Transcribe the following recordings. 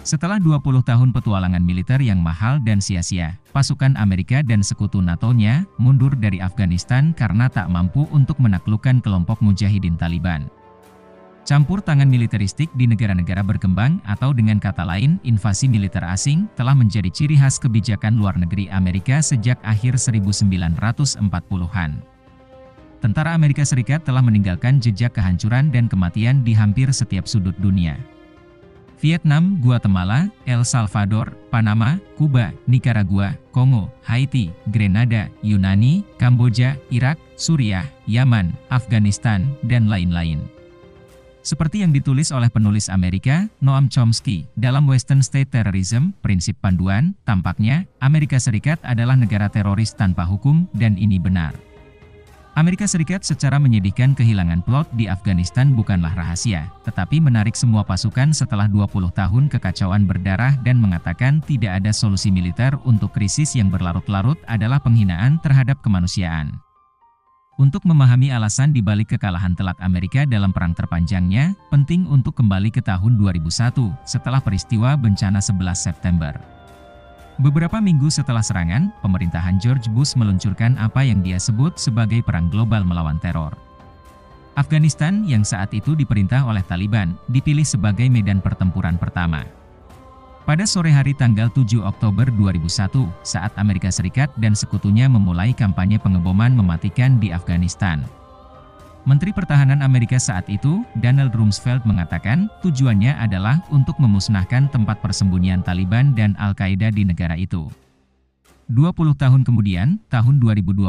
Setelah 20 tahun petualangan militer yang mahal dan sia-sia, pasukan Amerika dan sekutu NATO-nya mundur dari Afghanistan karena tak mampu untuk menaklukkan kelompok mujahidin Taliban. Campur tangan militeristik di negara-negara berkembang atau dengan kata lain invasi militer asing telah menjadi ciri khas kebijakan luar negeri Amerika sejak akhir 1940-an. Tentara Amerika Serikat telah meninggalkan jejak kehancuran dan kematian di hampir setiap sudut dunia. Vietnam, Guatemala, El Salvador, Panama, Kuba, Nicaragua, Kongo, Haiti, Grenada, Yunani, Kamboja, Irak, Suriah, Yaman, Afghanistan, dan lain-lain. Seperti yang ditulis oleh penulis Amerika, Noam Chomsky, dalam Western State Terrorism, Prinsip Panduan, tampaknya, Amerika Serikat adalah negara teroris tanpa hukum, dan ini benar. Amerika Serikat secara menyedihkan kehilangan plot di Afghanistan bukanlah rahasia, tetapi menarik semua pasukan setelah 20 tahun kekacauan berdarah dan mengatakan tidak ada solusi militer untuk krisis yang berlarut-larut adalah penghinaan terhadap kemanusiaan. Untuk memahami alasan dibalik kekalahan telak Amerika dalam perang terpanjangnya, penting untuk kembali ke tahun 2001, setelah peristiwa bencana 11 September. Beberapa minggu setelah serangan, pemerintahan George Bush meluncurkan apa yang dia sebut sebagai perang global melawan teror. Afghanistan yang saat itu diperintah oleh Taliban, dipilih sebagai medan pertempuran pertama. Pada sore hari tanggal 7 Oktober 2001, saat Amerika Serikat dan sekutunya memulai kampanye pengeboman mematikan di Afghanistan. Menteri Pertahanan Amerika saat itu, Donald Rumsfeld mengatakan, tujuannya adalah untuk memusnahkan tempat persembunyian Taliban dan Al-Qaeda di negara itu. 20 tahun kemudian, tahun 2021,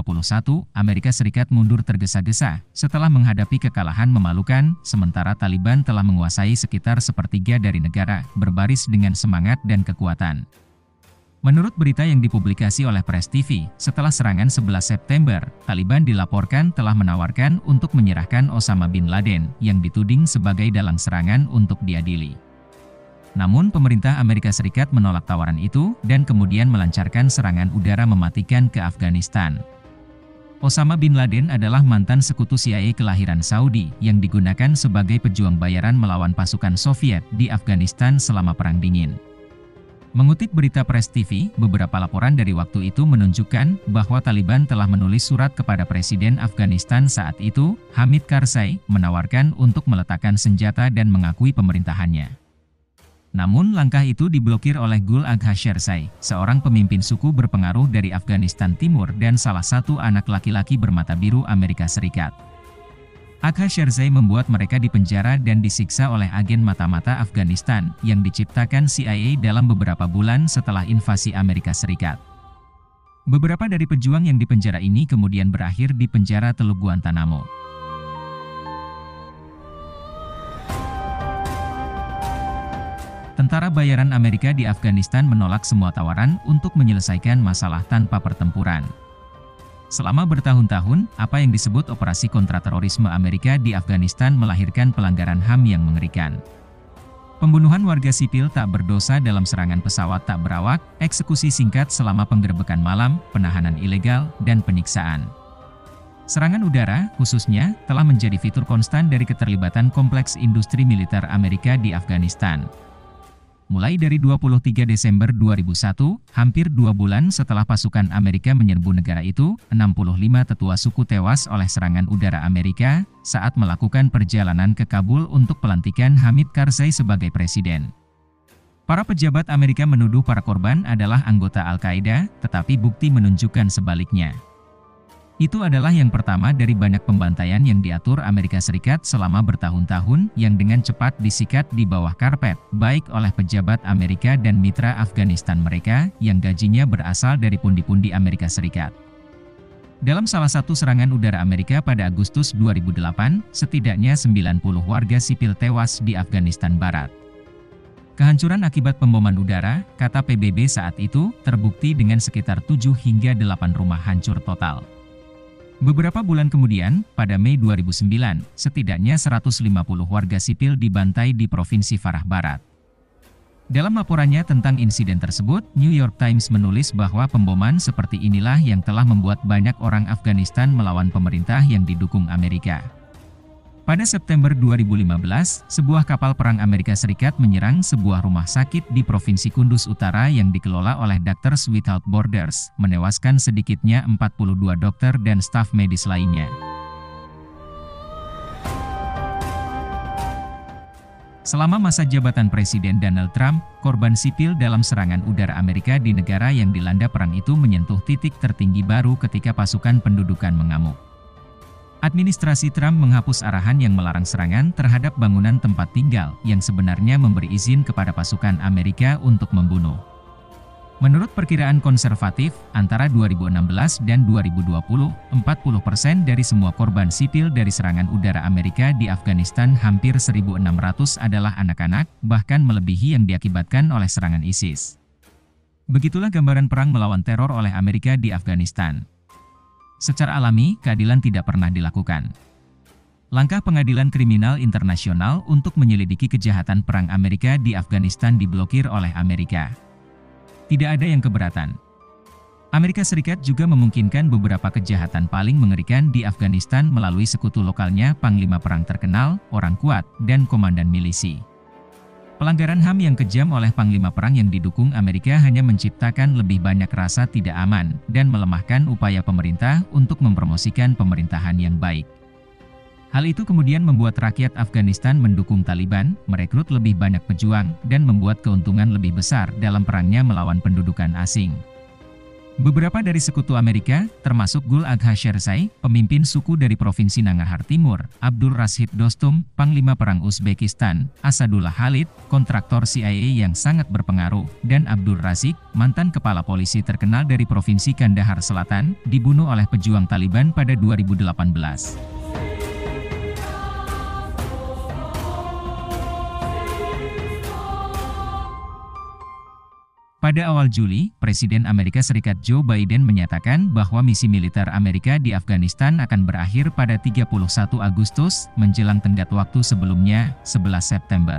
Amerika Serikat mundur tergesa-gesa, setelah menghadapi kekalahan memalukan, sementara Taliban telah menguasai sekitar sepertiga dari negara, berbaris dengan semangat dan kekuatan. Menurut berita yang dipublikasi oleh Press TV, setelah serangan 11 September, Taliban dilaporkan telah menawarkan untuk menyerahkan Osama bin Laden, yang dituding sebagai dalang serangan untuk diadili. Namun pemerintah Amerika Serikat menolak tawaran itu, dan kemudian melancarkan serangan udara mematikan ke Afghanistan. Osama bin Laden adalah mantan sekutu CIA kelahiran Saudi, yang digunakan sebagai pejuang bayaran melawan pasukan Soviet di Afghanistan selama Perang Dingin. Mengutip berita Press TV, beberapa laporan dari waktu itu menunjukkan bahwa Taliban telah menulis surat kepada Presiden Afghanistan saat itu, Hamid Karzai, menawarkan untuk meletakkan senjata dan mengakui pemerintahannya. Namun langkah itu diblokir oleh Gul Agha Sherzai, seorang pemimpin suku berpengaruh dari Afghanistan Timur dan salah satu anak laki-laki bermata biru Amerika Serikat. Agha Sherzai membuat mereka dipenjara dan disiksa oleh agen mata-mata Afghanistan yang diciptakan CIA dalam beberapa bulan setelah invasi Amerika Serikat. Beberapa dari pejuang yang dipenjara ini kemudian berakhir di penjara Teluk Guantanamo. Tentara bayaran Amerika di Afghanistan menolak semua tawaran untuk menyelesaikan masalah tanpa pertempuran. Selama bertahun-tahun, apa yang disebut operasi kontraterorisme Amerika di Afghanistan melahirkan pelanggaran HAM yang mengerikan. Pembunuhan warga sipil tak berdosa dalam serangan pesawat tak berawak, eksekusi singkat selama penggerebekan malam, penahanan ilegal, dan penyiksaan. Serangan udara, khususnya, telah menjadi fitur konstan dari keterlibatan kompleks industri militer Amerika di Afghanistan. Mulai dari 23 Desember 2001, hampir 2 bulan setelah pasukan Amerika menyerbu negara itu, 65 tetua suku tewas oleh serangan udara Amerika saat melakukan perjalanan ke Kabul untuk pelantikan Hamid Karzai sebagai presiden. Para pejabat Amerika menuduh para korban adalah anggota Al-Qaeda, tetapi bukti menunjukkan sebaliknya. Itu adalah yang pertama dari banyak pembantaian yang diatur Amerika Serikat selama bertahun-tahun yang dengan cepat disikat di bawah karpet, baik oleh pejabat Amerika dan mitra Afghanistan mereka yang gajinya berasal dari pundi-pundi Amerika Serikat. Dalam salah satu serangan udara Amerika pada Agustus 2008, setidaknya 90 warga sipil tewas di Afghanistan Barat. Kehancuran akibat pemboman udara, kata PBB saat itu, terbukti dengan sekitar 7 hingga 8 rumah hancur total. Beberapa bulan kemudian, pada Mei 2009, setidaknya 150 warga sipil dibantai di Provinsi Farah Barat. Dalam laporannya tentang insiden tersebut, New York Times menulis bahwa pemboman seperti inilah yang telah membuat banyak orang Afghanistan melawan pemerintah yang didukung Amerika. Pada September 2015, sebuah kapal perang Amerika Serikat menyerang sebuah rumah sakit di Provinsi Kunduz Utara yang dikelola oleh Doctors Without Borders, menewaskan sedikitnya 42 dokter dan staf medis lainnya. Selama masa jabatan Presiden Donald Trump, korban sipil dalam serangan udara Amerika di negara yang dilanda perang itu menyentuh titik tertinggi baru ketika pasukan pendudukan mengamuk. Administrasi Trump menghapus arahan yang melarang serangan terhadap bangunan tempat tinggal, yang sebenarnya memberi izin kepada pasukan Amerika untuk membunuh. Menurut perkiraan konservatif, antara 2016 dan 2020, 40% dari semua korban sipil dari serangan udara Amerika di Afghanistan hampir 1.600 adalah anak-anak, bahkan melebihi yang diakibatkan oleh serangan ISIS. Begitulah gambaran perang melawan teror oleh Amerika di Afghanistan. Secara alami, keadilan tidak pernah dilakukan. Langkah Pengadilan Kriminal Internasional untuk menyelidiki kejahatan perang Amerika di Afghanistan diblokir oleh Amerika. Tidak ada yang keberatan. Amerika Serikat juga memungkinkan beberapa kejahatan paling mengerikan di Afghanistan melalui sekutu lokalnya panglima perang terkenal, orang kuat, dan komandan milisi. Pelanggaran HAM yang kejam oleh panglima perang yang didukung Amerika hanya menciptakan lebih banyak rasa tidak aman dan melemahkan upaya pemerintah untuk mempromosikan pemerintahan yang baik. Hal itu kemudian membuat rakyat Afghanistan mendukung Taliban, merekrut lebih banyak pejuang, dan membuat keuntungan lebih besar dalam perangnya melawan pendudukan asing. Beberapa dari sekutu Amerika, termasuk Gul Agha Sherzai, pemimpin suku dari Provinsi Nangarhar Timur, Abdul Rashid Dostum, Panglima Perang Uzbekistan, Asadullah Khalid, kontraktor CIA yang sangat berpengaruh, dan Abdul Razik, mantan kepala polisi terkenal dari Provinsi Kandahar Selatan, dibunuh oleh pejuang Taliban pada 2018. Pada awal Juli, Presiden Amerika Serikat Joe Biden menyatakan bahwa misi militer Amerika di Afghanistan akan berakhir pada 31 Agustus, menjelang tenggat waktu sebelumnya, 11 September.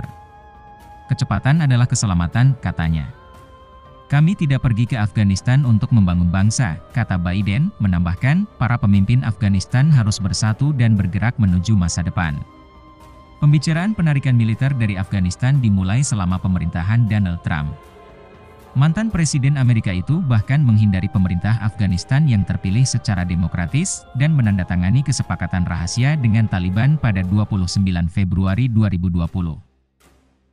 Kecepatan adalah keselamatan, katanya. Kami tidak pergi ke Afghanistan untuk membangun bangsa, kata Biden, menambahkan, para pemimpin Afghanistan harus bersatu dan bergerak menuju masa depan. Pembicaraan penarikan militer dari Afghanistan dimulai selama pemerintahan Donald Trump. Mantan Presiden Amerika itu bahkan menghindari pemerintah Afghanistan yang terpilih secara demokratis dan menandatangani kesepakatan rahasia dengan Taliban pada 29 Februari 2020.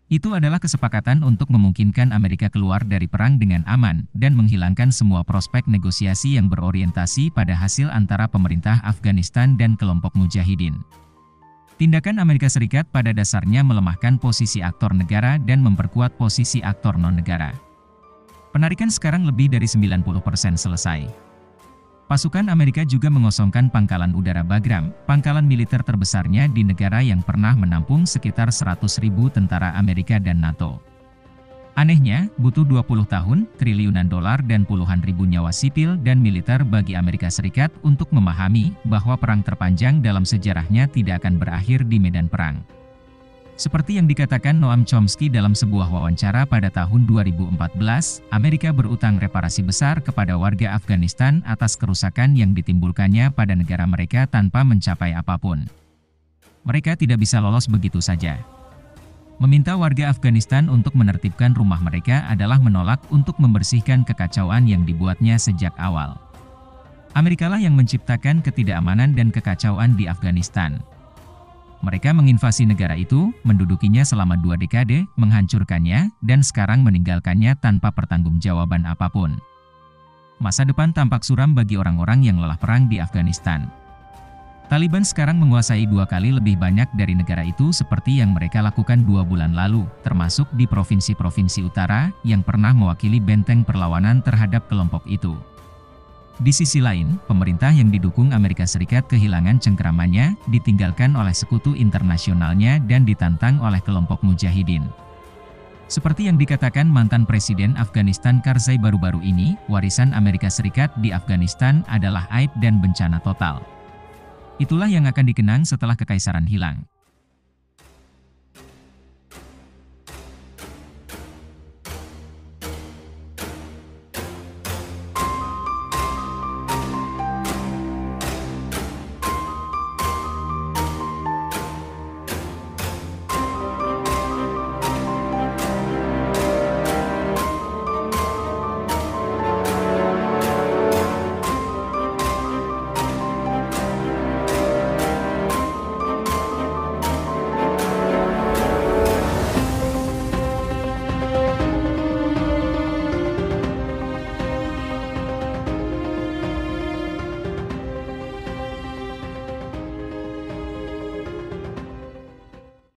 Itu adalah kesepakatan untuk memungkinkan Amerika keluar dari perang dengan aman dan menghilangkan semua prospek negosiasi yang berorientasi pada hasil antara pemerintah Afghanistan dan kelompok mujahidin. Tindakan Amerika Serikat pada dasarnya melemahkan posisi aktor negara dan memperkuat posisi aktor non-negara. Penarikan sekarang lebih dari 90% selesai. Pasukan Amerika juga mengosongkan pangkalan udara Bagram, pangkalan militer terbesarnya di negara yang pernah menampung sekitar 100.000 tentara Amerika dan NATO. Anehnya, butuh 20 tahun, triliunan dolar dan puluhan ribu nyawa sipil dan militer bagi Amerika Serikat untuk memahami bahwa perang terpanjang dalam sejarahnya tidak akan berakhir di medan perang. Seperti yang dikatakan Noam Chomsky dalam sebuah wawancara pada tahun 2014, Amerika berutang reparasi besar kepada warga Afghanistan atas kerusakan yang ditimbulkannya pada negara mereka tanpa mencapai apapun. Mereka tidak bisa lolos begitu saja. Meminta warga Afghanistan untuk menertibkan rumah mereka adalah menolak untuk membersihkan kekacauan yang dibuatnya sejak awal. Amerikalah yang menciptakan ketidakamanan dan kekacauan di Afghanistan. Mereka menginvasi negara itu, mendudukinya selama 2 dekade, menghancurkannya, dan sekarang meninggalkannya tanpa pertanggungjawaban apapun. Masa depan tampak suram bagi orang-orang yang lelah perang di Afghanistan. Taliban sekarang menguasai 2 kali lebih banyak dari negara itu seperti yang mereka lakukan 2 bulan lalu, termasuk di provinsi-provinsi utara, yang pernah mewakili benteng perlawanan terhadap kelompok itu. Di sisi lain, pemerintah yang didukung Amerika Serikat kehilangan cengkeramannya, ditinggalkan oleh sekutu internasionalnya dan ditantang oleh kelompok mujahidin. Seperti yang dikatakan mantan Presiden Afghanistan Karzai baru-baru ini, warisan Amerika Serikat di Afghanistan adalah aib dan bencana total. Itulah yang akan dikenang setelah kekaisaran hilang.